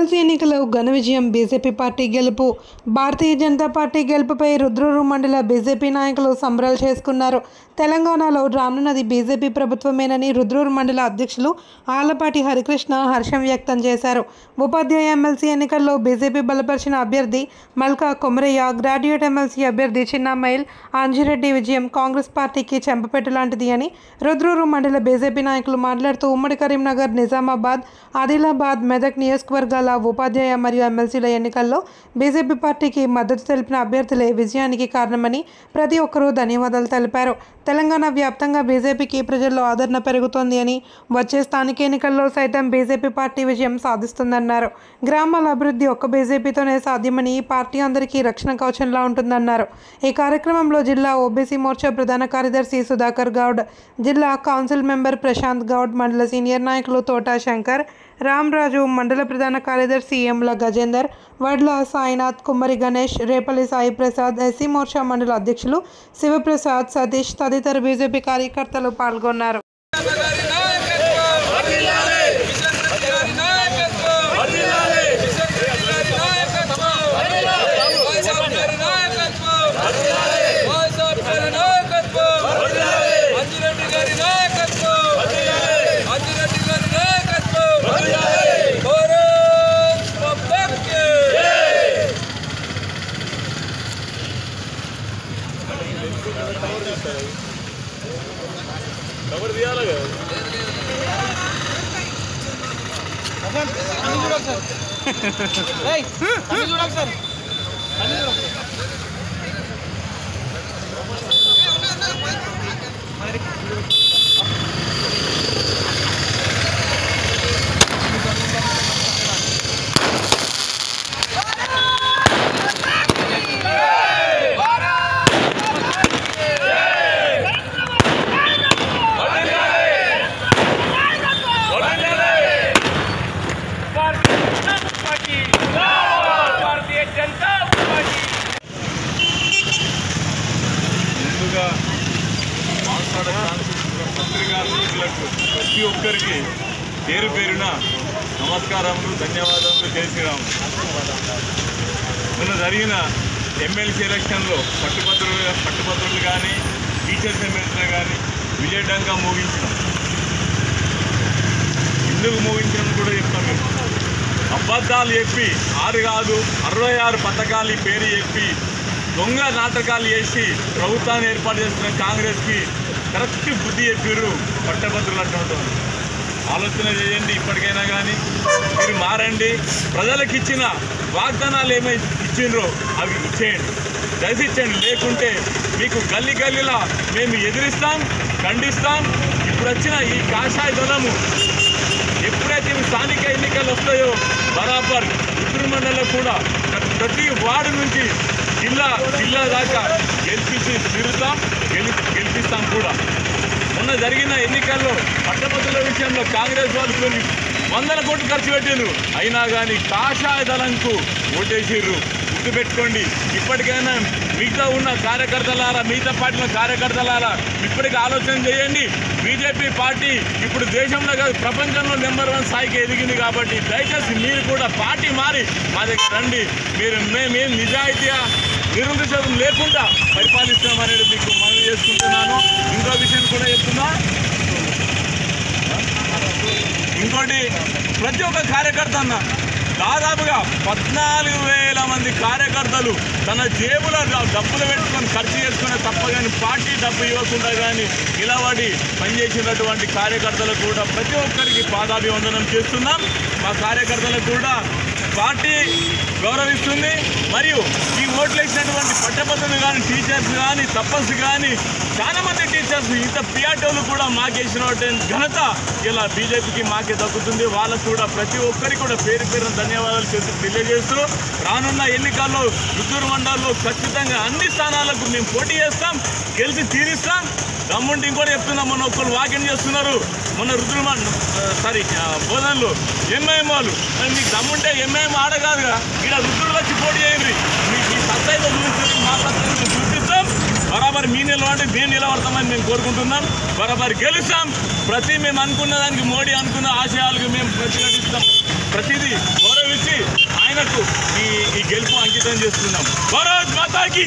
MLC ఎన్నికల్లో ఘన విజయం బీజేపీ పార్టీ గెలుపు. భారతీయ జనతా పార్టీ గెలుపుపై రుద్రూరు మండల బీజేపీ నాయకులు సంబరాలు చేసుకున్నారు. తెలంగాణలో రానున్నది బీజేపీ ప్రభుత్వమేనని రుద్రూరు మండల అధ్యక్షులు ఆలపాటి హరికృష్ణ హర్షం వ్యక్తం చేశారు. ఉపాధ్యాయ ఎమ్మెల్సీ ఎన్నికల్లో బీజేపీ బలపరిచిన అభ్యర్థి మల్కా కొమరయ్య, గ్రాడ్యుయేట్ ఎమ్మెల్సీ అభ్యర్థి చిన్నమైల్ అంజిరెడ్డి విజయం కాంగ్రెస్ పార్టీకి చెంపపెట్టు లాంటిది అని రుద్రూరు మండల బీజేపీ నాయకులు మాట్లాడుతూ ఉమ్మడి కరీంనగర్, నిజామాబాద్, ఆదిలాబాద్, మెదక్ నియోజకవర్గాల ఉపాధ్యాయ మరియు ఎమ్మెల్సీల ఎన్నికల్లో బీజేపీ పార్టీకి మద్దతు తెలిపిన అభ్యర్థులే విజయానికి కారణమని ప్రతి ఒక్కరూ ధన్యవాదాలు తెలిపారు. తెలంగాణ వ్యాప్తంగా బీజేపీకి ప్రజల్లో ఆదరణ పెరుగుతోంది అని వచ్చే స్థానిక ఎన్నికల్లో సైతం బీజేపీ పార్టీ విజయం సాధిస్తుందన్నారు. గ్రామాల అభివృద్ధి ఒక్క బీజేపీతోనే సాధ్యమని ఈ పార్టీ అందరికీ రక్షణ కవచంలా ఉంటుందన్నారు. ఈ కార్యక్రమంలో జిల్లా ఓబీసీ మోర్చా ప్రధాన కార్యదర్శి సుధాకర్ గౌడ్, జిల్లా కౌన్సిల్ మెంబర్ ప్రశాంత్ గౌడ్, మండల సీనియర్ నాయకులు తోటా శంకర్, రామరాజు, మండల ప్రధాన కార్యదర్శి ఎమ్ల గజేందర్, వడ్ల సాయినాథ్, కుమ్మరి గణేష్, రేపల్లి సాయి ప్రసాద్, ఎస్సీ మోర్చా మండల అధ్యక్షులు శివప్రసాద్, సతీష్ తదితర బీజేపీ కార్యకర్తలు పాల్గొన్నారు. खबर दिया लगा सर ప్రతి ఒక్కరికి పేరు పేరున నమస్కారములు, ధన్యవాదాలు తెలిసిరాము. మొన్న జరిగిన ఎమ్మెల్సీ ఎలక్షన్లో పట్టుభద్రులు కానీ, టీచర్స్ ఎమ్మెల్సీలు కానీ విజయడంగా మోగించినాం. ఎందుకు మోగించడం కూడా చెప్తాం. మేము అబద్ధాలు చెప్పి 6 కాదు 66 పథకాలు పేరు చెప్పి దొంగ నాటకాలు చేసి ప్రభుత్వాన్ని ఏర్పాటు చేస్తున్న కాంగ్రెస్కి కరెక్ట్ బుద్ధి చెప్పారు. పట్టభద్రులు అటువంటి ఆలోచన చేయండి. ఇప్పటికైనా కానీ మీరు మారండి. ప్రజలకు ఇచ్చిన వాగ్దానాలు ఏమైతే ఇచ్చిండ్రో అవి ఇచ్చేయండి, దయచేయండి. లేకుంటే మీకు గల్లీ గల్లీలా మేము ఎదిరిస్తాం, ఖండిస్తాం. ఇప్పుడు వచ్చిన ఈ కాషాయ దళము ఎప్పుడైతే స్థానిక ఎన్నికలు వస్తాయో బరాబర్ రుద్రూరు మండలంలో కూడా ప్రతి వార్డు నుంచి జిల్లా దాకా గెలిపిస్తాం కూడా. మొన్న జరిగిన ఎన్నికల్లో పట్టభద్రుల విషయంలో కాంగ్రెస్ వాళ్ళు కొన్ని 100 కోట్లు ఖర్చు పెట్టారు. అయినా కానీ కాషాయ దళంకు ఓటేసిర్రు. గుర్తుపెట్టుకోండి. ఇప్పటికైనా మిగతా ఉన్న కార్యకర్తలారా, మిగతా పార్టీల కార్యకర్తలారా ఇప్పటికీ ఆలోచన చేయండి. బీజేపీ పార్టీ ఇప్పుడు దేశంలో కాదు ప్రపంచంలో నెంబర్ 1 స్థాయికి ఎదిగింది. కాబట్టి దయచేసి మీరు కూడా పార్టీ మారి మా దగ్గర రండి. మేము నిజాయితీగా నిరుద్దేశం లేకుండా పరిపాలిస్తామనేది మీకు మనవి చేసుకుంటున్నాను. ఇంకో విషయం కూడా చెప్తున్నా. ఇంకోటి, ప్రతి ఒక్క కార్యకర్త అన్న దాదాపుగా 14,000 మంది కార్యకర్తలు తన జేబులో డబ్బులు పెట్టుకొని ఖర్చు చేసుకునే తప్ప కానీ పార్టీ డబ్బు ఇవ్వకుండా కానీ నిలబడి పనిచేసినటువంటి కార్యకర్తలకు కూడా ప్రతి ఒక్కరికి పాదాభివందనం చేస్తున్నాం. మా కార్యకర్తలకు కూడా పార్టీ గౌరవిస్తుంది. మరియు ఈ ఓట్లు వేసినటువంటి పట్టభద్రులు కానీ, టీచర్స్ కానీ, తపస్సు కానీ చాలామంది టీచర్స్ ఇంత పిఆర్టీలు కూడా మాకేసినటువంటి ఘనత ఇలా బీజేపీకి మాకే దక్కుతుంది. వాళ్ళకు కూడా ప్రతి ఒక్కరికి కూడా పేరు పేరున ధన్యవాదాలు తెలియజేస్తూ రానున్న ఎన్నికల్లో రుద్రూరు మండలంలో ఖచ్చితంగా అన్ని స్థానాలకు మేము పోటీ చేస్తాం, గెలిచి తీరిస్తాం. దమ్ముంటే ఇంకోటి చెప్తున్నాం. మొన్న ఒక్కరు వాకింగ్ చేస్తున్నారు. మొన్న బోధనలు ఎంఐఎం వాళ్ళు. మీకు దమ్ముంటే ఎంఐఎం ఆడగాదుగా ఇక్కడ రుద్రూరులో వచ్చి పోటీ చేయండి. మీకు ఈ సత్తాయితో చూపిస్తుంది, మా సత్తాయితో చూపిస్తాం. బరాబర్ మీ నిలబడి మేము నిలబడతామని మేము కోరుకుంటున్నాం. బరాబర్ గెలుస్తాం. మేము అనుకున్న దానికి మోడీ అనుకున్న ఆశయాలకు మేము ప్రతిఘటిస్తాం. ప్రతిదీ గౌరవించి ఈ గెలుపు అంకితం చేస్తున్నాం. భారత్ మాతాకి